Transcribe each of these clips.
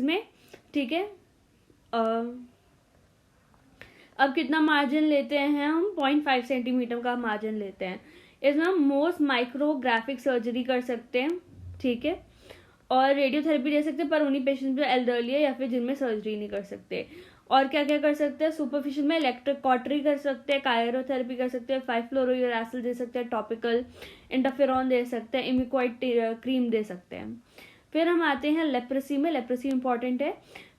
में, ठीक है। अब कितना मार्जिन लेते हैं हम, 0.5 सेंटीमीटर का मार्जिन लेते हैं। इसमें हम मोस्ट माइक्रोग्राफिक सर्जरी कर सकते हैं, ठीक है, और रेडियोथेरेपी दे सकते हैं, पर उन्हीं पेशेंट जो एल्डरली है या फिर जिनमें सर्जरी नहीं कर सकते। और क्या क्या कर सकते हैं, सुपरफिशियल में इलेक्ट्रिक कॉटरी कर सकते हैं, कायरोथेरेपी कर सकते हैं, 5-फ्लोरोयूरासिल दे सकते हैं, टॉपिकल इंटरफेरॉन दे सकते हैं, इमिक्वाइड क्रीम दे सकते हैं। फिर हम आते हैं लेप्रेसी में। लेप्रेसी इंपॉर्टेंट है।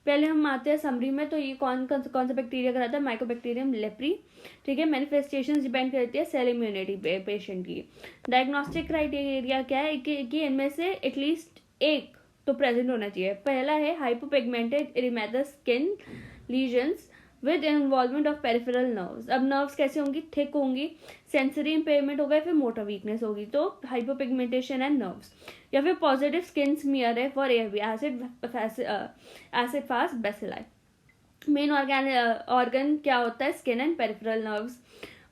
पहले हम आते हैं समरी में, तो ये कौन सा बैक्टीरिया कराता है, माइकोबैक्टीरियम लेप्री, ठीक है। मैनिफेस्टेशन डिपेंड करती है सेल इम्यूनिटी पेशेंट की। डायग्नोस्टिक क्राइटेरिया क्या है कि इनमें से एटलीस्ट एक तो प्रेजेंट होना चाहिए। पहला है hypopigmented erythematous skin lesions with involvement of peripheral nerves. अब नर्व्स कैसे होंगी, थिक होंगी, सेंसरी इंपेयरमेंट होगा या फिर मोटर वीकनेस होगी, तो हाइपोपिगमेंटेशन एंड नर्व्स। या फिर पॉजिटिव स्किन स्मीयर है for AB acid fast bacilli. Main organ क्या होता है, skin and peripheral nerves.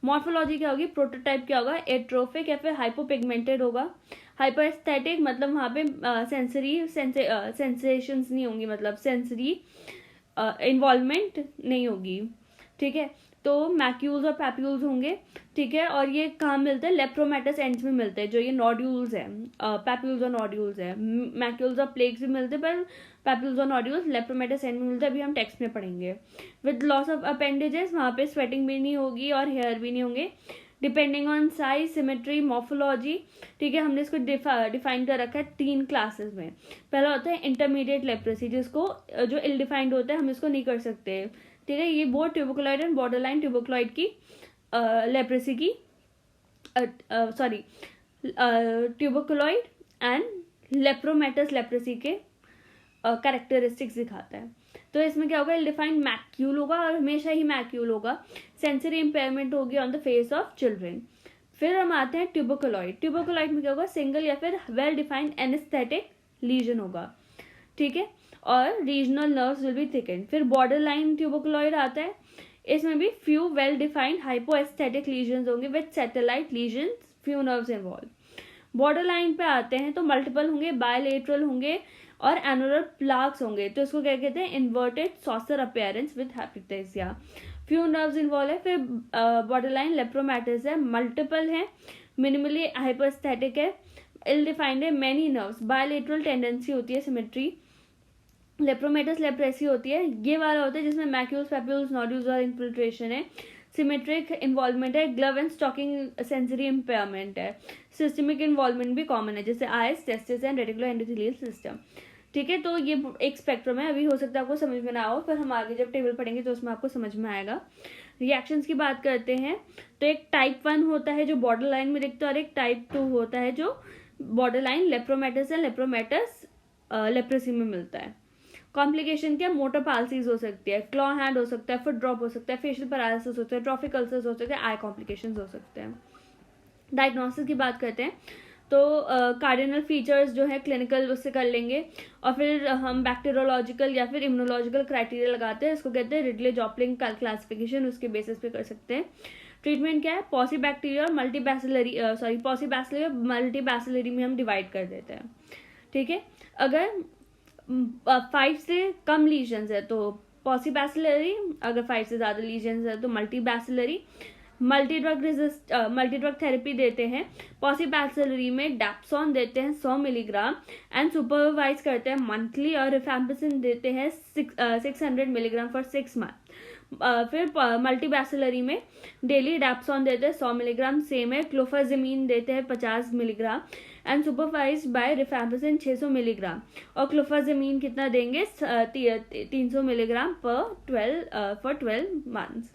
Morphology क्या होगी, प्रोटोटाइप क्या होगा, एट्रोफिक या फिर हाइपोपिगमेंटेड होगा। हाइपरस्थेटिक मतलब वहाँ पे सेंसरी सेंसेशंस नहीं होंगी, मतलब सेंसरी इन्वॉल्वमेंट नहीं होगी, ठीक है। तो मैक्यूल्स और पैप्यूल्स होंगे, ठीक है। और ये कहाँ मिलते हैं, लेप्रोमेटस एंड्स में मिलते हैं, जो ये नोड्यूल्स हैं, पैप्यूल्स और नोड्यूल्स हैं। मैक्यूल्स और प्लेग्स भी मिलते हैं, पर पैप्यूल्स और नोड्यूल्स लेप्रोमेटस एंड में मिलते हैं, अभी हम टेक्स्ट में पढ़ेंगे। विद लॉस ऑफ अपेंडेजेस, वहाँ पे स्वेटिंग भी नहीं होगी और हेयर भी नहीं होंगे। Depending on size, symmetry, morphology, ठीक है। हमने इसको डिफाइन कर रखा है 3 क्लासेस में। पहला होता है इंटरमीडिएट लेप्रेसी, जिसको जो इल डिफाइंड होता है, हम इसको नहीं कर सकते, ठीक है। ये बोथ ट्यूबरकुलॉइड एंड बॉर्डरलाइन ट्यूबरकुलॉइड की लेप्रेसी की सॉरी ट्यूबरकुलॉइड एंड लेप्रोमेटस लेप्रेसी के कैरेक्टरिस्टिक्स दिखाता है। तो इसमें क्या होगा, डिफाइंड मैक्यूल होगा और हमेशा ही मैक्यूल होगा। सेंसरी इंपेयरमेंट होगी on the face of children. फिर हम आते हैं ट्यूबरकुलॉइड। ट्यूबरकुलॉइड में क्या होगा, सिंगल या फिर वेल डिफाइंड एनेस्थेटिक लीजन होगा, ठीक है, और regional nerves will be thicken. फिर बॉर्डर लाइन ट्यूबरकुलॉइड आता है, इसमें भी फ्यू वेल डिफाइंड हाइपोएस्थेटिक लीजन्स होंगे with satellite lesions, few nerves involve. Border line पे आते हैं तो मल्टीपल होंगे, बायलेटरल होंगे और एनुलर प्लाक्स होंगे, तो इसको क्या कहते हैं, inverted saucer appearance with hyperaesthesia. Few nerves involve है। फिर बॉर्डर लाइन लेप्रोमेटस है, मल्टीपल है, मिनिमली हाइपोस्थेटिक है, इल डिफाइंड है, मेनी नर्व्स, बायलेटरल टेंडेंसी होती है, सिमेट्री। लेप्रोमेटस लेप्रेसी होती है, ये वाला होता है जिसमें मैक्यूल्स, पैप्यूल्स, नोड्यूल्स और इन्फिल्ट्रेशन है। सिमेट्रिक इन्वॉल्वमेंट है, glove and stocking sensory impairment है। सिस्टमिक इन्वॉल्वमेंट भी कॉमन है, जैसे eyes, testis and reticular endothelial system, ठीक है। तो ये एक स्पेक्ट्रम है, अभी हो सकता है आपको समझ में ना आओ, फिर हम आगे जब टेबल पढ़ेंगे तो उसमें आपको समझ में आएगा। रिएक्शंस की बात करते हैं तो एक टाइप 1 होता है जो बॉर्डर लाइन में दिखता है, और एक टाइप 2 होता है जो बॉर्डर लाइन लेप्रोमेटस एंड लेप्रोमेटस लेप्रेसी में मिलता है। कॉम्प्लिकेशन क्या, मोटर पाल्सीज हो सकती है, क्लॉ हैंड हो सकता है, फुट ड्रॉप हो सकता है, फेशियल पैरालिसिस हो सकता है, ट्रॉफिक अल्सर्स हो सकते हैं, आई कॉम्प्लिकेशंस हो सकते हैं। डायग्नोसिस की बात करते हैं तो कार्डिनल फीचर्स जो है क्लिनिकल उससे कर लेंगे, और फिर हम बैक्टीरियोलॉजिकल या फिर इम्यूनोलॉजिकल क्राइटेरिया लगाते हैं, इसको कहते हैं रिडले जॉपलिंग क्लासिफिकेशन, उसके बेसिस पे कर सकते हैं। ट्रीटमेंट क्या है, पॉसीबैक्टीरिया और मल्टीबैसिलरी पॉसीबैसिलरी और मल्टीबैसिलरी में हम डिवाइड कर देते हैं, ठीक है। अगर 5 से कम लीजन्स है तो पॉसीबैसिलरी, अगर 5 से ज्यादा लीजन्स है तो मल्टीबैसिलरी। मल्टी ड्रग थेरेपी देते हैं, पॉसीबैसिलरी में डैप्सोन देते हैं 100 मिलीग्राम एंड सुपरवाइज करते हैं मंथली, और रिफैम्पिसिन देते हैं 600 मिलीग्राम फॉर 6 मंथ। फिर मल्टीबैसिलरी में डेली डैप्सोन देते हैं 100 मिलीग्राम, सेम है। क्लोफाजिमीन देते हैं 50 milligram and supervised by rifampicin 600 milligram, और क्लोफाजिमीन कितना देंगे, 300 मिलीग्राम फॉर 12 मंथ्स।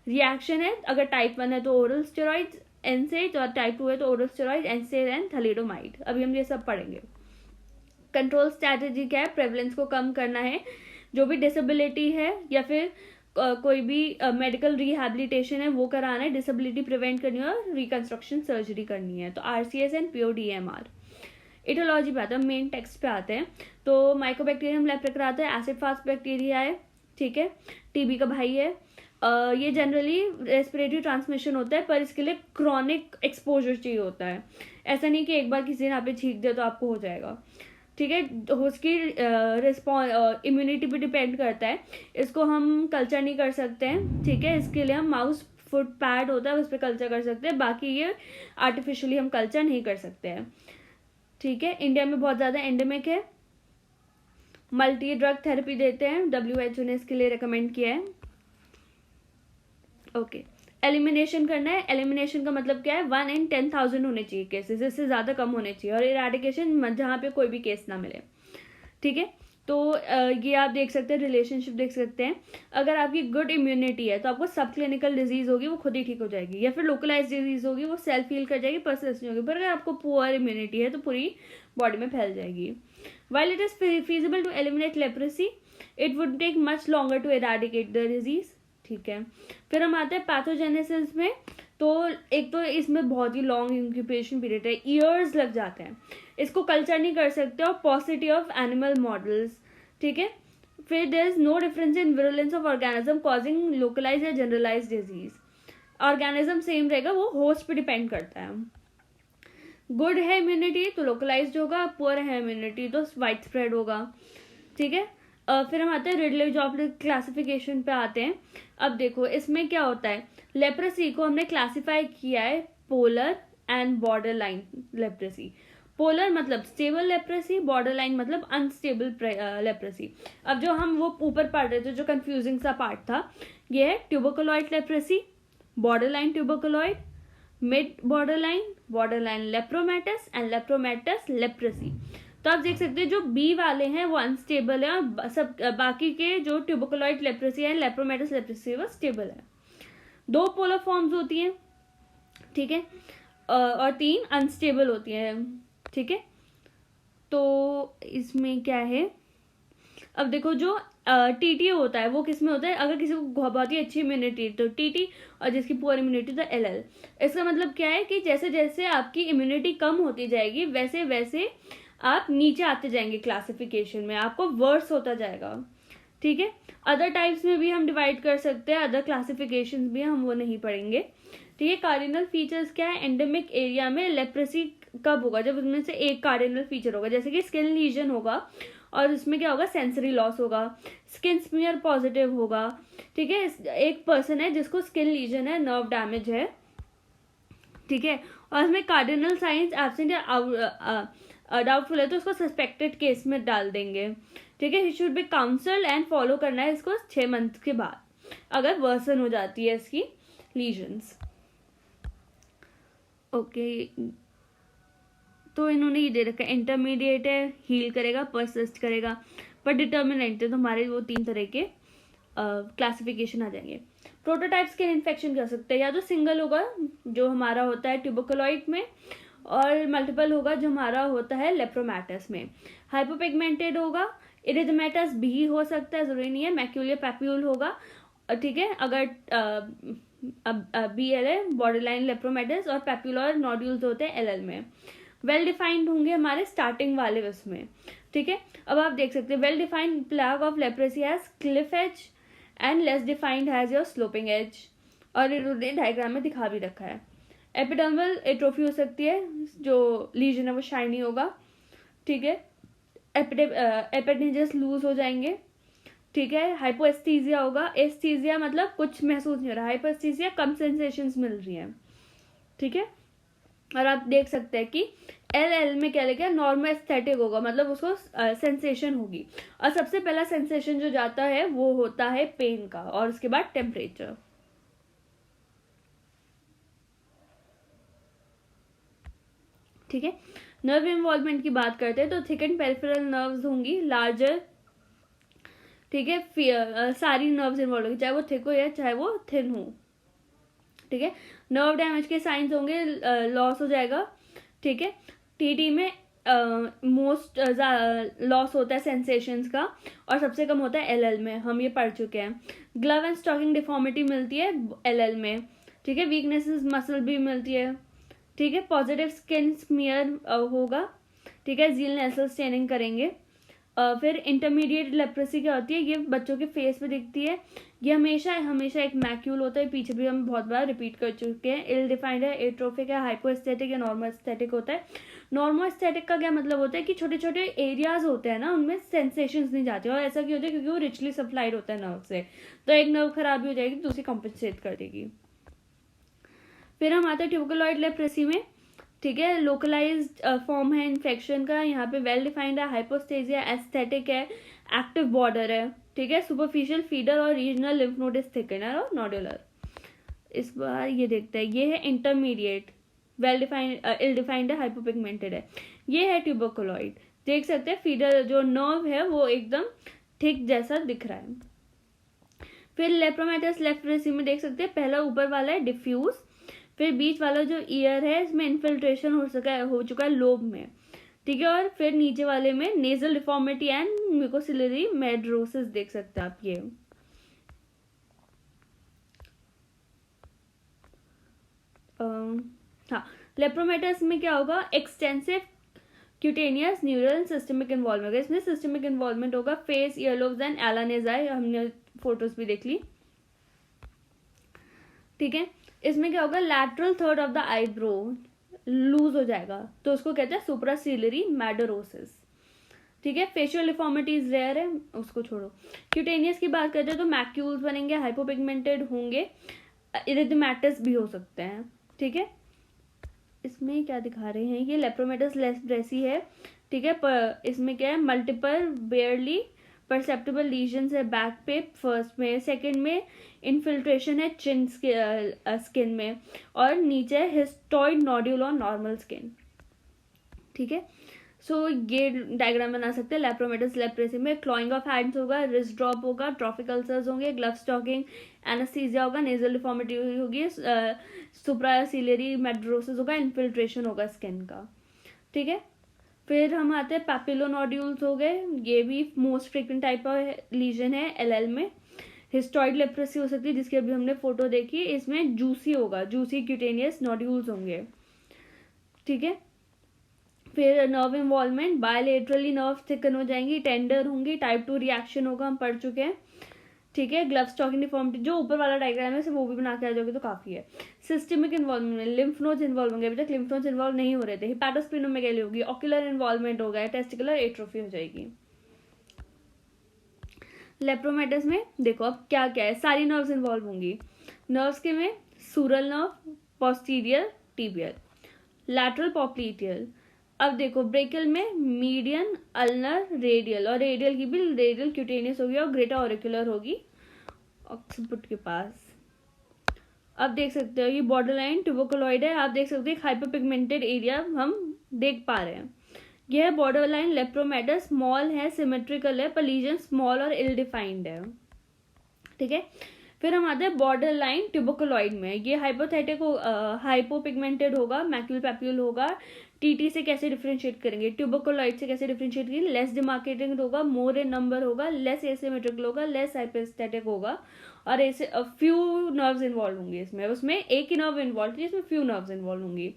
रिएक्शन है, अगर टाइप 1 है तो ओरल स्टेरॉइड्स एनसेड, और टाइप 2 है तो ओरल स्टेरॉइड एनसेड एंड थैलिडोमाइड। अभी हम ये सब पढ़ेंगे। कंट्रोल स्ट्रैटेजी क्या है, प्रेवलेंस को कम करना है, जो भी डिसेबिलिटी है या फिर कोई भी मेडिकल रिहैबिलिटेशन है वो कराना है, डिसेबिलिटी प्रिवेंट करनी है और रिकंस्ट्रक्शन सर्जरी करनी है, तो RCS एंड PODMR। इटोलॉजी पे आते हैं, मेन टेक्स्ट पे आते हैं, तो माइकोबैक्टीरियम लेप्रे कराता है, एसिड फास्ट बैक्टीरिया है, ठीक है, TB का भाई है। ये जनरली रेस्पिरेटरी ट्रांसमिशन होता है, पर इसके लिए क्रॉनिक एक्सपोजर चाहिए होता है, ऐसा नहीं कि एक बार किसी ने यहाँ पे छींक दिया तो आपको हो जाएगा, ठीक है, उसकी इम्यूनिटी पे डिपेंड करता है, इसको हम कल्चर नहीं कर सकते हैं। ठीक है, इसके लिए हम माउस फुट पैड होता है उस पर कल्चर कर सकते हैं, बाकी ये आर्टिफिशियली हम कल्चर नहीं कर सकते हैं। ठीक है, इंडिया में बहुत ज़्यादा एंडेमिक है। मल्टी ड्रग थेरेपी देते हैं, WHO ने इसके लिए रिकमेंड किया है। ओके, एलिमिनेशन करना है। एलिमिनेशन का मतलब क्या है, 1 in 10,000 होने चाहिए केसेस, इससे ज़्यादा कम होने चाहिए। और इराडिकेशन जहाँ पे कोई भी केस ना मिले। ठीक है, तो ये आप देख सकते हैं, रिलेशनशिप देख सकते हैं। अगर आपकी गुड इम्यूनिटी है तो आपको सब क्लिनिकल डिजीज होगी वो खुद ही ठीक हो जाएगी, या फिर लोकलाइज डिजीज होगी वो सेल्फ हील कर जाएगी, पर्सिस्ट नहीं होगी। पर अगर आपको पुअर इम्यूनिटी है तो पूरी बॉडी में फैल जाएगी। While it is feasible to eliminate leprosy, it would take much longer to eradicate the disease. ठीक है, फिर हम आते हैं पैथोजेनेसिस में। तो एक तो इसमें बहुत ही लॉन्ग इंक्यूबेशन पीरियड है, ईयर्स लग जाते हैं, इसको कल्चर नहीं कर सकते और पॉसिटी ऑफ एनिमल मॉडल्स। ठीक है, फिर there is no difference in virulence of organism causing localise या जनरलाइज डिजीज। ऑर्गेनिज्म सेम रहेगा, वो होस्ट पे डिपेंड करता है। गुड है इम्यूनिटी तो लोकलाइज्ड होगा, पुअर है इम्यूनिटी तो वाइड स्प्रेड होगा। ठीक है, फिर हम आते हैं रिडले-जॉब क्लासिफिकेशन पे आते हैं। अब देखो इसमें क्या होता है, लेप्रेसी को हमने क्लासिफाई किया है polar and border line leprosy. Polar मतलब स्टेबल लेप्रेसी, बॉर्डर लाइन मतलब अनस्टेबल लेप्रेसी। अब जो हम वो ऊपर पढ़ रहे थे, जो कंफ्यूजिंग सा पार्ट था, ये है ट्यूबरकुलॉइड leprosy, border line ट्यूबरकुलॉइड, mid border line लेप्रोमेटस and लेप्रोमेटस leprosy. तो आप देख सकते हैं जो बी वाले हैं वो अनस्टेबल है, और सब बाकी के जो ट्यूबरकुलॉइड लेप्रेसी है, लेप्रोमेटस लेप्रेसी, वो स्टेबल है। 2 पोलर फॉर्म्स होती हैं। ठीक है, और 3 अनस्टेबल होती हैं। ठीक है, तो इसमें क्या है, अब देखो जो टीटी होता है वो किस में होता है, अगर किसी को बहुत ही अच्छी इम्यूनिटी तो टीटी, और जिसकी पुअर इम्यूनिटी तो एलएल। इसका मतलब क्या है कि जैसे जैसे आपकी इम्यूनिटी कम होती जाएगी वैसे वैसे आप नीचे आते जाएंगे क्लासिफिकेशन में, आपको वर्स होता जाएगा। ठीक है, अदर टाइप्स में भी हम डिवाइड कर सकते हैं, अदर क्लासिफिकेशन भी, हम वो नहीं पढ़ेंगे। ठीक है, कार्डिनल फीचर्स क्या है, एंडेमिक एरिया में लेप्रेसी कब होगा, जब उसमें से एक कार्डिनल फीचर होगा, जैसे कि स्किन लीजन होगा, और उसमें क्या होगा, सेंसरी लॉस होगा, स्किन स्मीयर पॉजिटिव होगा। ठीक है, एक पर्सन है जिसको स्किन लीजन है, नर्व डैमेज है। ठीक है, और उसमें कार्डिनल साइंस एब्सेंट या डाउटफुल है तो उसको सस्पेक्टेड केस में डाल देंगे। ठीक है, he should be counselled and follow करना है इसको 6 मंथ के बाद, अगर वर्सन हो जाती है इसकी लीजन्स। ओके, तो इन्होंने ये दे रखा है, इंटरमीडिएट है, हील करेगा, परसिस्ट करेगा, पर डिटर्मिनेंट है, तो हमारे वो 3 तरह के क्लासिफिकेशन आ जाएंगे। प्रोटोटाइप स्किन इन्फेक्शन कर सकते हैं, या तो सिंगल होगा जो हमारा होता है ट्यूबरकुलॉइड में, और मल्टीपल होगा जो हमारा होता है लेप्रोमेटस में। हाइपोपिगमेंटेड होगा, इरिथमेटस भी हो सकता है, जरूरी नहीं है, मैक्यूलर पैप्यूल होगा। ठीक है, अगर BL है, बॉर्डर लाइन लेप्रोमेटस, और पैप्यूलर नोड्यूल्स होते हैं LL में। वेल डिफाइंड होंगे हमारे स्टार्टिंग वाले उसमें। ठीक है, अब आप देख सकते हैं well defined plaque of leprosy has cliff edge and less defined has your sloping edge, और इन्होंने डायग्राम में दिखा भी रखा है। एपिडर्मल एट्रोफी हो सकती है, जो लीजन है वो शाइनी होगा। ठीक है, एपिडेंजस लूज हो जाएंगे। ठीक है, हाइपोएस्थीजिया होगा, एस्थीजिया मतलब कुछ महसूस नहीं हो रहा, हाइपोएस्थीजिया कम सेंसेशंस मिल रही हैं। ठीक है, और आप देख सकते हैं कि LL में क्या लिखा है, नॉर्मल एस्थेटिक होगा, मतलब उसको सेंसेशन होगी, और सबसे पहला सेंसेशन जो जाता है वो होता है पेन का, और उसके बाद टेम्परेचर। ठीक है, नर्व इन्वॉल्वमेंट की बात करते हैं तो थिक एंड पेरिफेरल नर्व्स होंगी, लार्जर। ठीक है, सारी नर्व्स इन्वॉल्व होगी, चाहे वो थिक हो या चाहे वो थिन हो। ठीक है, नर्व डैमेज के साइंस होंगे, लॉस हो जाएगा। ठीक है, TT में मोस्ट लॉस होता है सेंसेशंस का, और सबसे कम होता है LL में, हम ये पढ़ चुके हैं। ग्लव एंड स्टॉकिंग डिफॉर्मिटी मिलती है LL में। ठीक है, वीकनेसेस मसल भी मिलती है। ठीक है, पॉजिटिव स्किन स्मीयर होगा। ठीक है, जील नेसल स्टेनिंग करेंगे। फिर इंटरमीडिएट लेप्रेसी क्या होती है, ये बच्चों के फेस पे दिखती है, ये हमेशा हमेशा एक मैक्यूल होता है, पीछे भी हम बहुत बार रिपीट कर चुके हैं। इल डिफाइंड है, एट्रोफिक है, हाइपोएस्थेटिक या नॉर्मोएस्थेटिक होता है। नॉर्मोएस्थेटिक का क्या मतलब होता है कि छोटे छोटे एरियाज होते हैं ना, उनमें सेंसेशंस नहीं जाते, और ऐसा क्यों होता है, क्योंकि वो रिचली सप्लाइड होता है नर्व से, तो एक नर्व खराब हो जाएगी दूसरी कॉम्पनसेट कर देगी। फिर हम आते हैं ट्यूबरकुलॉइड लेप्रेसी में, ठीक है, लोकलाइज्ड फॉर्म है इन्फेक्शन का, यहाँ पे वेल डिफाइंड है, हाइपोस्थेसिया, एस्थेटिक है, एक्टिव बॉर्डर है, ठीक है, सुपरफिशियल फीडर और regional lymph node is thickener और नोडुलर। इस बार ये देखते हैं, ये है इंटरमीडिएट, वेल डिफाइंड, इल डिफाइंड है, हाइपोपिगमेंटेड है। ये है ट्यूबरकुलॉइड, देख सकते हैं फीडर जो नर्व है वो एकदम थिक जैसा दिख रहा है। फिर लेप्रोमेटस लेप्रेसी में देख सकते हैं, पहला ऊपर वाला है डिफ्यूज, फिर बीच वाला जो ईयर है इसमें इन्फिल्ट्रेशन हो चुका है लोब में, ठीक है, और फिर नीचे वाले में नेजल डिफॉर्मिटी एंड म्यूकोसिलरी मेड्रोसिस देख सकते हैं आप। ये हाँ, लेप्रोमेटस में क्या होगा, extensive cutaneous neural systemic involvement, इसमें सिस्टमिक इन्वॉल्वमेंट होगा, फेस, ईयरलोब्स एंड एलानेजाई, हमने फोटोज भी देख ली, ठीक है। इसमें क्या होगा, lateral third of the eyebrow lose हो जाएगा, तो उसको कहते हैं सुप्रासिलरी मैडरोसिस, ठीक है। फेशियल डिफॉर्मिटीज रेयर है, उसको छोड़ो। क्यूटेनियस की बात करते हैं तो मैक्यूल्स बनेंगे, हाइपोपिगमेंटेड होंगे, इरिथमेटस भी हो सकते हैं, ठीक है। इसमें क्या दिखा रहे हैं, ये लेप्रोमेटस लेप्रेसी है, ठीक है, इसमें क्या है, मल्टीपल बेयरली परसेप्टेबल लीजन्स है बैक पे फर्स्ट में, सेकंड में इन्फिल्ट्रेशन है चिन स्किन में, और नीचे है हिस्टोइड नोड्यूल और नॉर्मल स्किन, ठीक है। सो ये डायग्राम बना सकते हैं लेप्रोमेटस लेप्रेसी में। क्लॉइंग ऑफ हैंड्स होगा, रिस्ट ड्रॉप होगा, ट्रॉफिक अल्सर्स होंगे, ग्लव स्टॉकिंग, एनेस्थीसिया होगा, नेजल डिफॉर्मिटी होगी, सुप्रासिलरी मेड्रोसिस होगा, इन्फिल्ट्रेशन होगा स्किन का, ठीक है। फिर हम आते हैं पैपिलोनोड्यूल्स हो गए, ये भी most frequent type of legion है एलएल में। हिस्टोइड लेप्रेसी हो सकती है जिसकी अभी हमने फोटो देखी, इसमें जूसी होगा, जूसी क्यूटेनियस नोड्यूल्स होंगे, ठीक है। फिर nerve involvement, bilaterally nerve thicken हो जाएंगी, टेंडर होंगी, टाइप 2 रिएक्शन होगा, हम पढ़ चुके हैं, ठीक है। ग्लव स्टॉकिंग डिफॉर्मिटी जो ऊपर वाला डायग्राम है वो भी बना के आ जाओगे तो काफी है। सिस्टमिक इन्वॉल्वमेंट में लिम्फ नोड्स इन्वॉल्व होंगे, अभी तक लिम्फ नोड्स इन्वॉल्व नहीं हो रहे थे, हिपैटोस्प्लीनोमेगाली होगी, ऑक्यूलर इन्वॉल्वमेंट होगा, टेस्टिकुलर एट्रोफी हो जाएगी। लेप्रोमेटस में देखो अब क्या क्या है, सारी नर्व्स इन्वॉल्व होंगी। नर्व्स के में सूरल नर्व, पोस्टीरियर टिबियल, लैटरल पॉप्लीटियल, अब देखो ब्रेकियल में मीडियन, अल्नर, रेडियल, और रेडियल की भी रेडियल क्यूटेनियस होगी और ग्रेटर ऑरिकुलर होगी ऑक्सीपुट के पास। अब देख सकते हो ये बॉर्डर लाइन ट्यूबरकुलॉइड है, आप देख सकते हो हाइपरपिगमेंटेड एरिया हम देख पा रहे हैं। यह है बॉर्डर लाइन लेप्रोमेटस, स्मॉल है, सिमेट्रिकल है, पर लीजन स्मॉल और इल डिफाइंड है, ठीक है। फिर हम आते हैं बॉर्डर लाइन ट्यूबरकुलॉइड में, ये हाइपोथेटिक हाइपोपिगमेंटेड होगा, मैक्यूल पैप्यूल होगा। टीटी से कैसे डिफरेंशिएट करेंगे, ट्यूबरकुलॉइड से कैसे डिफरेंशिएट करेंगे, लेस डिमार्केटेड होगा, मोर इन नंबर होगा, लेस एसिमेट्रिकल होगा, लेस हाइपोस्थेटिक होगा, और ऐसे फ्यू नर्व्स इन्वॉल्व होंगे इसमें, उसमें एक ही नर्व इन्वॉल्व है, इसमें फ्यू नर्व्स इन्वॉल्व होंगी।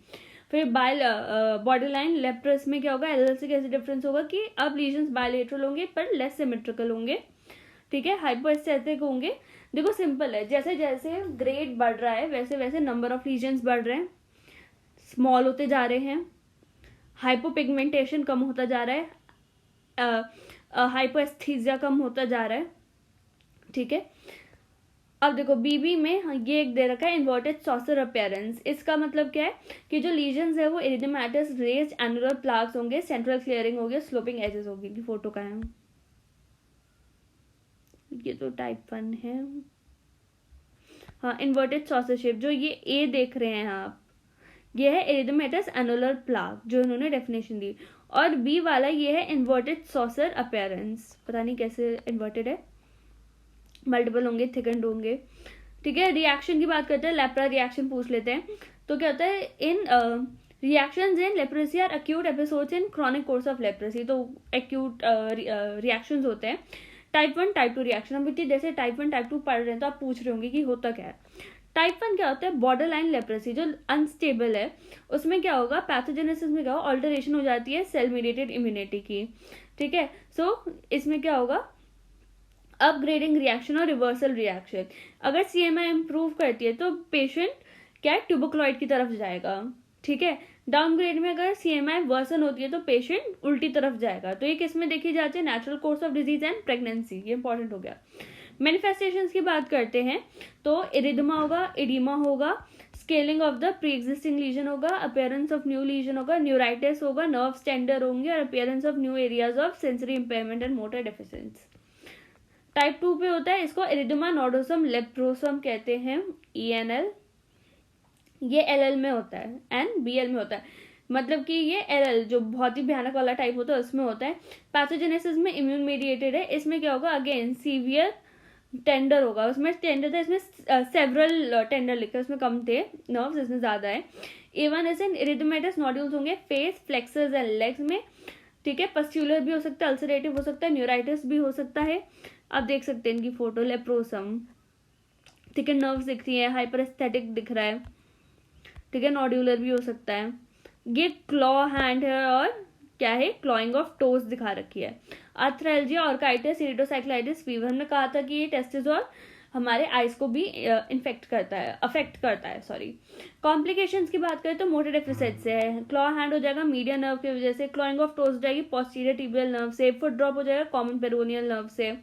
फिर बॉर्डर लाइन लेप्रेस में क्या होगा, एलएल से कैसे डिफरेंस होगा कि अब लीजन्स बायलेटरल होंगे पर लेस सिमेट्रिकल होंगे, ठीक है, हाइपोस्थेटिक होंगे। देखो सिंपल है, जैसे जैसे ग्रेड बढ़ रहा है वैसे वैसे नंबर ऑफ लीजन्स बढ़ रहे हैं, स्मॉल होते जा रहे हैं, हाइपोपिगमेंटेशन कम होता जा रहा है, हाइपोएस्थीसिया कम होता जा रहा है, ठीक है। अब देखो बीबी में ये एक दे रखा है इन्वर्टेड सॉसर अपीयरेंस, इसका मतलब क्या है कि जो लीजन्स है वो एरिथेमेटस रेज्ड एनुलर प्लाग्स होंगे, सेंट्रल क्लियरिंग होगी, स्लोपिंग एजेस होगी। फोटो का है, ये तो टाइप 1 है, हाँ, इन्वर्टेड सॉसर शेप, जो ये ए देख रहे हैं आप, ये है एरिथेमेटस एनुलर प्लाग जो इन्होंने डेफिनेशन दी, और बी वाला ये है इन्वर्टेड सॉसर अपीयरेंस, पता नहीं कैसे इन्वर्टेड है, मल्टीपल होंगे, थिकन्ड होंगे, ठीक है। रिएक्शन की बात करते हैं, लेप्रा रिएक्शन पूछ लेते हैं, तो क्या होता है, इन reactions in leprosy are acute episodes in chronic course of leprosy, तो एक्यूट रिएक्शंस होते हैं। टाइप 1 टाइप 2 रिएक्शन, हम जैसे टाइप 1 टाइप 2 पढ़ रहे हैं तो आप पूछ रहे होंगे कि होता क्या है। टाइप 1 क्या होता है, बॉर्डर लाइन लेप्रेसी जो अनस्टेबल है, उसमें क्या होगा, पैथोजेनेसिस में क्या होगा, ऑल्टरेशन हो जाती है सेल मीडिएटेड इम्यूनिटी की, ठीक है। सो इसमें क्या होगा, अपग्रेडिंग रिएक्शन और रिवर्सल रिएक्शन। अगर CMI इम्प्रूव करती है तो पेशेंट क्या है, ट्यूबरकुलॉइड की तरफ जाएगा, ठीक है। डाउनग्रेड में अगर CMI वर्सन होती है तो पेशेंट उल्टी तरफ जाएगा। तो ये किस में देखी जाती है, natural course of disease and pregnancy, ये इंपॉर्टेंट हो गया। मैनिफेस्टेशंस की बात करते हैं तो इरिदमा होगा, इडीमा होगा, scaling of the pre existing lesion होगा, अपीयरेंस ऑफ न्यू लीजन होगा, न्यूराइटिस होगा, नर्व्स टेंडर होंगे और appearance of new areas of sensory impairment and motor deficiency. Type 2 पे होता है, इसको इरिदमा नोडोसम लेप्रोसम कहते हैं, ENL। ये LL में होता है एंड BL में होता है, मतलब कि ये LL जो बहुत ही भयानक वाला टाइप होता है उसमें होता है। पैथोजेनेसिस में इम्यून मेडिएटेड है। इसमें क्या होगा, अगेन सीवियर टेंडर होगा, उसमें टेंडर था, इसमें सेवरल टेंडर लिखा है, उसमें कम थे नर्व्स, इसमें ज्यादा है। A1 ऐसे इरिथमेटस नोड्यूल्स होंगे फेस, फ्लेक्सर्स एंड लेग्स में, ठीक है। पस्क्यूलर भी हो सकता है, अल्सरेटिव हो सकता है, न्यूराइटिस भी हो सकता है। आप देख सकते हैं इनकी फोटो, लेप्रोसम, ठीक है, नर्व्स दिख रही है, हाइपर एस्थेटिक दिख रहा है, ठीक है, नोड्यूलर भी हो सकता है। ये क्लॉ हैंड है और क्या है, क्लॉइंग ऑफ टोज दिखा रखी है। आर्थ्रैल्जिया, ऑर्काइटिस, इरिडोसाइक्लाइटिस, फीवर। हमने कहा था कि ये टेस्टिस और हमारे आइज को भी अफेक्ट करता है सॉरी। कॉम्प्लिकेशंस की बात करें तो मोटर डेफिसिट से है, क्लॉ हैंड हो जाएगा मीडियन नर्व की वजह से, क्लॉइंग ऑफ टोज हो जाएगी पोस्टीरियर टिबियल नर्व से, फुट ड्रॉप हो जाएगा कॉमन पेरोनियल नर्व से,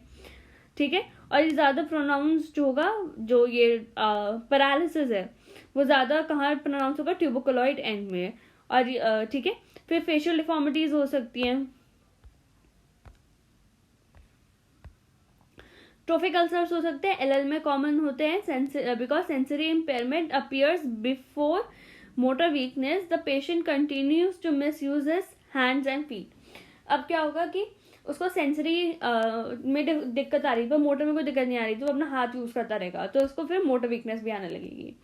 ठीक है। और ये ज्यादा प्रोनाउंस जो होगा, जो ये पैरालिसिस है वो ज्यादा कहाँ प्रोनाउंस होगा, ट्यूबरकुलॉइड एंड में। और ठीक है, फिर फेशियल डिफॉर्मिटीज हो सकती हैं, ट्रोफिक अल्सर्स हो सकते हैं, LL में कॉमन होते हैं because sensory impairment appears before motor weakness, the patient continues to misuse his hands and feet. अब क्या होगा कि उसको सेंसरी में दिक्कत आ रही है, पर मोटर में कोई दिक्कत नहीं आ रही, तो अपना हाथ यूज करता रहेगा, तो उसको फिर मोटर वीकनेस भी आने लगेगी।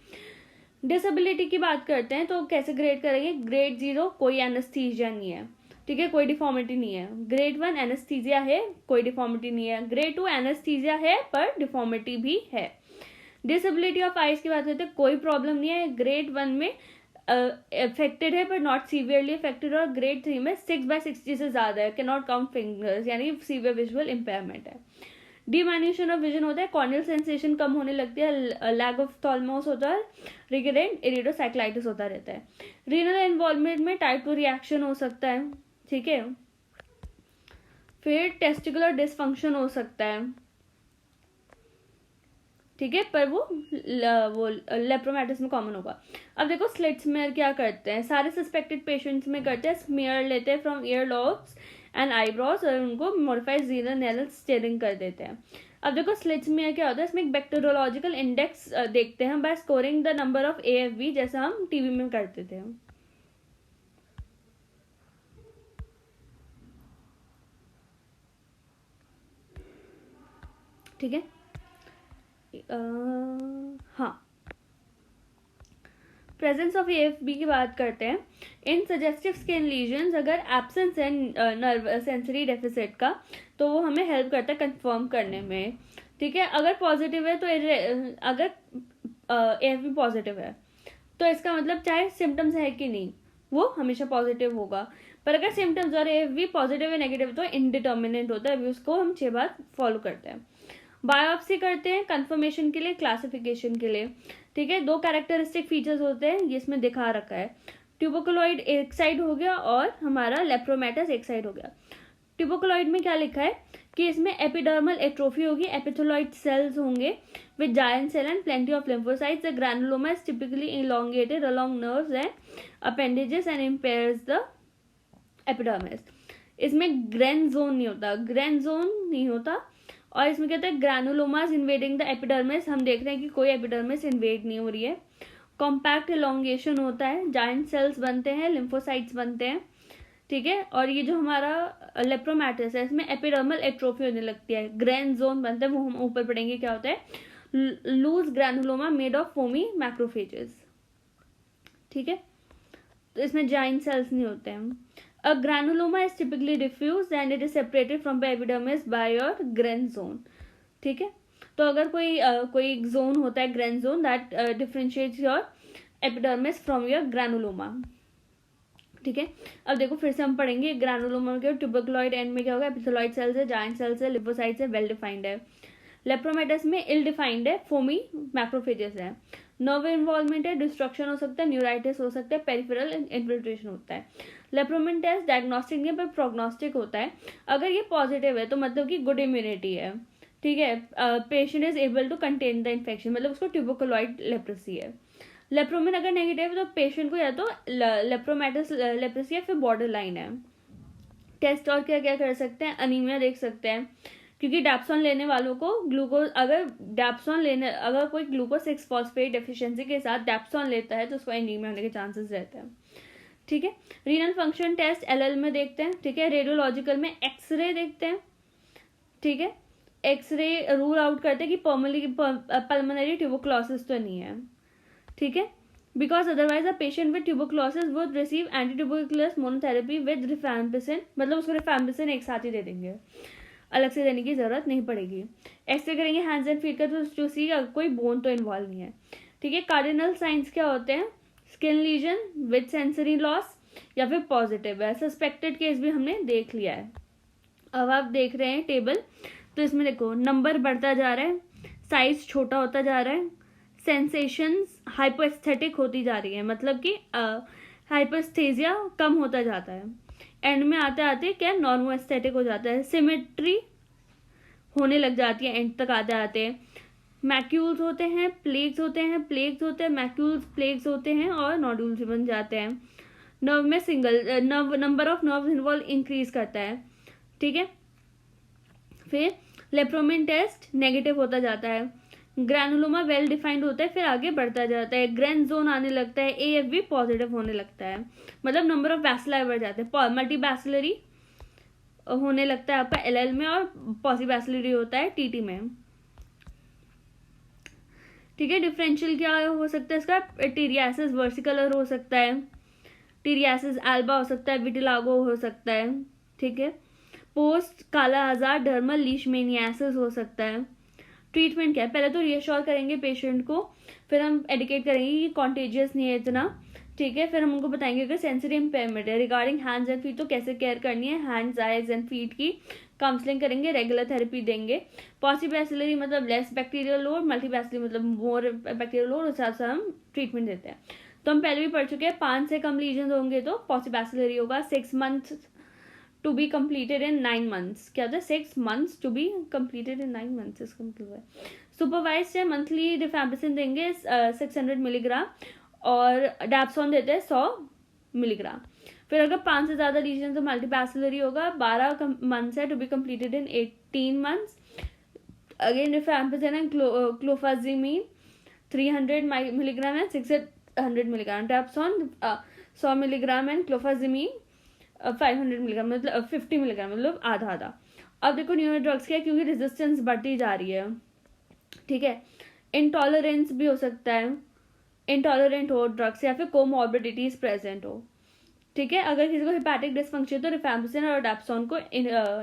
डिसेबिलिटी की बात करते हैं तो कैसे ग्रेड करेंगे, ग्रेड 0 कोई एनेस्थीसिया नहीं है, ठीक है, कोई डिफॉर्मिटी नहीं है। ग्रेड 1 एनेस्थीसिया है, कोई डिफॉर्मिटी नहीं है। ग्रेड 2 एनेस्थीसिया है पर डिफॉर्मिटी भी है। डिसेबिलिटी ऑफ आइज की बात करते हैं, कोई प्रॉब्लम नहीं है। ग्रेड 1 में अफेक्टेड है पर नॉट सीवियरली अफेक्टेड, और ग्रेड 3 में 6/60 से ज्यादा है, कैन नॉट काउंट फिंगर्स, यानी सीवियर विजुअल इंपेयरमेंट है। डिमाइन्यूशन ऑफ विजन होता है, कॉर्नियल सेंसेशन कम होने लगती है, लैग ऑफ थॉलमोस होता है, रिकरेंट इरिडोसाइक्लाइटिस होता रहता है। रीनल इन्वॉल्वमेंट में टाइप 2 रिएक्शन हो सकता है, ठीक है। फिर टेस्टिकुलर डिसफंक्शन हो सकता है, ठीक है, पर वो लेप्रोमेटिस में कॉमन होगा। अब देखो स्लिट स्मेयर क्या करते हैं, सारे सस्पेक्टेड पेशेंट्स में करते हैं, स्मेयर लेते हैं from year lobes and eyebrows और उनको मॉडिफाइड जीनल नेल स्टेरिंग कर देते हैं। अब देखो स्लिट स्मेयर क्या होता है, इसमें एक बैक्टीरियोलॉजिकल इंडेक्स देखते हैं by scoring the number of AFV, जैसा हम टीवी में करते थे। ठीक है, हाँ, प्रेजेंस ऑफ AFB की बात करते हैं। इन सजेस्टिव स्किन लीजन्स, अगर एब्सेंस है नर्व सेंसरी डेफिसिट का, तो वो हमें हेल्प करता है कंफर्म करने में, ठीक है। अगर पॉजिटिव है तो अगर AFB पॉजिटिव है तो इसका मतलब चाहे सिम्टम्स है कि नहीं, वो हमेशा पॉजिटिव होगा। पर अगर सिम्टम्स और AFB पॉजिटिव या नेगेटिव तो इनडिटर्मिनेंट होता है, अभी उसको हम 6 बार फॉलो करते हैं। बायोप्सी करते हैं कंफर्मेशन के लिए, क्लासिफिकेशन के लिए, ठीक है। 2 कैरेक्टरिस्टिक फीचर्स होते हैं, ये इसमें दिखा रखा है। ट्यूबरकुलॉइड एक साइड हो गया और हमारा लेप्रोमेटस एक साइड हो गया। ट्यूबरकुलॉइड में क्या लिखा है कि इसमें एपिडर्मल एट्रोफी होगी, एपिथेलॉइड सेल्स होंगे with giant cell and plenty of lymphocytes, the granuloma is typically elongated along nerves and appendages and impairs the epidermis. इसमें ग्रेन जोन नहीं होता, और इसमें कहते हैं ग्रैनुलोमास इन्वेडिंग द एपिडर्मिस, हम देख रहे हैं कि कोई एपिडर्मिस इन्वेड नहीं हो रही है। कॉम्पैक्ट इलोंगेशन होता है, जायंट सेल्स बनते हैं, लिम्फोसाइट्स बनते हैं, ठीक है। और ये जो हमारा लेप्रोमेटिस है इसमें एपिडर्मल एट्रोफी होने लगती है, ग्रेन जोन बनता है, वो हम ऊपर पढ़ेंगे क्या होता है। Loose granuloma made of foamy macrophages, ठीक है, तो इसमें जायंट सेल्स नहीं होते हैं। A granuloma is typically diffuse and it is separated from the epidermis by your Gren zone, ठीक है। तो अगर कोई जोन होता है grain zone, that differentiates your epidermis from your granuloma, ठीक है। अब देखो फिर से हम पढ़ेंगे ग्रैनुलोमा के ट्यूबरकुलॉइड एंड में क्या होगा, एपिथेलॉइड सेल्स है, जायंट सेल्स है, लिपोसाइट्स है, वेल डिफाइंड है। लेप्रोमेटस में इल डिफाइंड है, फोमी मैक्रोफेजेस है। नर्व इन्वॉल्वमेंट है, डिस्ट्रक्शन हो सकता है, न्यूराइटिस हो सकता है, पेरिफेरल इन्फिल्ट्रेशन होता है। लेप्रोमेंट टेस्ट डायग्नोस्टिक नहीं पर प्रोग्नोस्टिक होता है। अगर ये पॉजिटिव है तो मतलब कि गुड इम्यूनिटी है, ठीक है। Patient is able to contain the infection, मतलब उसको ट्यूबरकुलॉइड लेप्रेसी है। लेप्रोमेन अगर नेगेटिव है तो पेशेंट को या तो लेप्रोमेटस लेप्रेसी या फिर बॉर्डर लाइन है। टेस्ट और क्या क्या कर सकते हैं, अनीमिया देख सकते हैं, क्योंकि डैप्सोन लेने वालों को ग्लूकोज अगर कोई ग्लूकोज 6 फॉस्फेट डेफिशिएंसी के साथ डैप्सोन लेता है तो उसको एनीमिया होने के चांसेस रहते हैं, ठीक है। रीनल फंक्शन टेस्ट एलएल में देखते हैं, ठीक है। रेडियोलॉजिकल में एक्सरे देखते हैं, ठीक है। एक्सरे रूल आउट करते हैं कि पल्मोनरी ट्यूबरकुलोसिस तो नहीं है, ठीक है। Because otherwise a patient with tuberculosis would receive anti tuberculous monotherapy with rifampicin, मतलब उसको रिफैम्पिसिन एक साथ ही दे देंगे, अलग से देने की जरूरत नहीं पड़ेगी। एक्सरे करेंगे हैंड्स एंड फीट का तो सी कोई बोन तो इन्वॉल्व नहीं है, ठीक है। कार्डिनल साइंस क्या होते हैं, skin lesion with sensory loss या फिर पॉजिटिव है। सस्पेक्टेड केस भी हमने देख लिया है। अब आप देख रहे हैं टेबल, तो इसमें देखो नंबर बढ़ता जा रहा है, साइज छोटा होता जा रहा है, सेंसेशंस हाइपोस्थेटिक होती जा रही है, मतलब कि हाइपोस्थेसिया कम होता जाता है, एंड में आते आते क्या नॉर्मोस्थेटिक हो जाता है, सिमेट्री होने लग जाती है एंड तक आते आते। मैक्यूल्स होते हैं, प्लेग्स होते हैं, मैक्यूल्स प्लेग्स होते हैं और नोडुल्स बन जाते हैं। नर्व में number of nerve involve increase करता है, ठीक है। फिर लेप्रोमेन टेस्ट नेगेटिव होता जाता है, ग्रैनुलोमा वेल डिफाइंड होता है, फिर आगे बढ़ता जाता है, ग्रैन जोन आने लगता है, एएफबी पॉजिटिव होने लगता है, मतलब नंबर ऑफ बैसिलाई बढ़ जाते हैं, मल्टी बैसिलरी होने लगता है आपका एलएल में, और पॉलीबैसिलरी होता है टीटी में, ठीक है। डिफरेंशियल क्या हो सकता है इसका, टीरियासिस वर्सिकलर हो सकता है, टीरियासिस एल्बा हो सकता है, विटिलागो हो सकता है, ठीक है। पोस्ट काला आजार डर्मल लीशमेनियासिस हो सकता है। ट्रीटमेंट क्या है, पहले तो रियश्योर करेंगे पेशेंट को, फिर हम एडुकेट करेंगे कि कॉन्टेजियस नहीं है इतना, ठीक है। फिर हम उनको बताएंगे अगर सेंसरी इम्पेयरमेंट है रिगार्डिंग हैंड्स एंड फीट तो कैसे केयर करनी है, हैंड्स आइज एंड फीट की काउंसलिंग करेंगे, रेगुलर थेरेपी देंगे। पॉलीबैसिलरी मतलब लेस बैक्टीरियल लोड, मल्टीबैसिलरी मतलब मोर बैक्टीरियल लोड, उस हिसाब से हम ट्रीटमेंट देते हैं। तो हम पहले भी पढ़ चुके हैं, 5 से कम लीजन होंगे तो पॉलीबैसिलरी होगा। 6 months to be completed in 9 months, क्या होता है 6 months to be completed in 9 months, इसका मतलब है। सुपरवाइज है मंथली रिफैम्पिसिन देंगे 600 मिलीग्राम और डैप्सोन देते हैं 100 मिलीग्राम। फिर अगर 5 से ज्यादा लीजन तो मल्टीबैसिलरी होगा, 12 months है to be completed in 18 months। Again rifampicin and clofazimine 300 milligram है, 600 milligram, dapsone 100 milligram and clofazimine 500 milligram, मतलब 50 मिलीग्राम, मतलब आधा आधा। अब देखो न्यू ड्रग्स क्या है, क्योंकि रेजिस्टेंस बढ़ती जा रही है, ठीक है। इंटॉलरेंस भी हो सकता है, इंटॉलरेंट हो ड्रग्स, या फिर कोमॉर्बिडिटीज प्रेजेंट हो, ठीक है। अगर किसी को हिपैटिक डिस्फंक्शन तो रिफैम्पिसिन और डैप्सोन को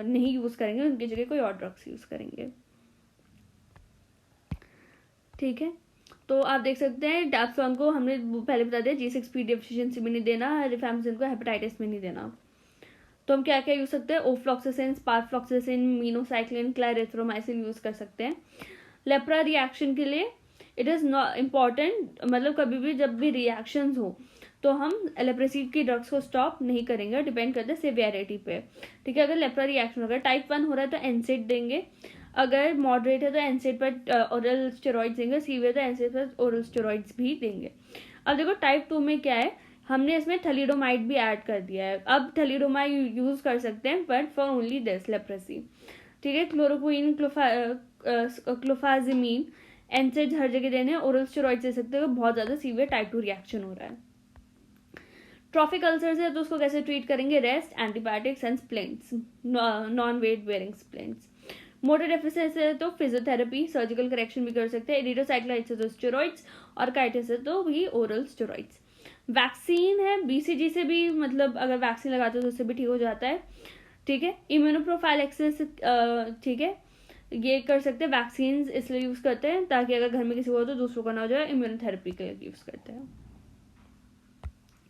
नहीं यूज करेंगे, उनकी जगह कोई और ड्रग्स यूज करेंगे, ठीक है। तो आप देख सकते हैं डैप्सोन को हमने पहले बता दिया G6PD डेफिशिएंसी में नहीं देना, रिफैम्पिसिन को हेपेटाइटिस में नहीं देना। तो हम क्या क्या यूज सकते हैं, ओफ्लॉक्सासिन, स्पारफ्लॉक्सासिन, मीनोसाइक्लिन, क्लेरिथ्रोमाइसिन यूज कर सकते हैं। लेप्रा रिएक्शन के लिए इट इज नॉट इम्पॉर्टेंट, मतलब कभी भी जब भी रिएक्शंस हो तो हम लेप्रेसी की ड्रग्स को स्टॉप नहीं करेंगे, डिपेंड करते हैं सिवियरिटी पे, ठीक है। अगर लेप्रा रिएक्शन अगर टाइप 1 हो रहा है तो एनसेड देंगे, अगर मॉडरेट है तो एनसेड पर ओरल स्टेरॉइड्स देंगे, सीवियर तो एनसेड पर ओरल स्टेरॉइड्स भी देंगे। अब देखो टाइप 2 में क्या है, हमने इसमें थैलिडोमाइड भी ऐड कर दिया है, अब थैलिडोमाइड यूज कर सकते हैं but for only this leprosy, ठीक है। क्लोरोक्विन, क्लोफाजिमीन, एनसेड हर जगह देने, ओरल स्टेरॉइड दे सकते हैं, बहुत ज्यादा सीवियर टाइप 2 रिएक्शन हो रहा है। ट्रॉफिक अल्सर है तो उसको कैसे ट्रीट करेंगे, rest, antibiotics and splints, non weight bearing splints. Motor deficiency है तो फिजियोथेरेपी, सर्जिकल करेक्शन भी कर सकते हैं, एरिडोसाइक्लाइटिस है तो स्टेरॉइड्स, और काइटिस है तो भी ओरल स्टेरॉइड्स। वैक्सीन है बीसीजी से भी, मतलब अगर वैक्सीन लगाते हो तो उससे भी ठीक हो जाता है, ठीक है। इम्यूनोप्रोफाइलैक्सिस, ठीक है, ये कर सकते हैं, वैक्सीन इसलिए यूज करते हैं ताकि अगर घर में किसी को हो तो दूसरों का ना हो जाए, इम्यूनोथेरेपी के लिए यूज करते हैं।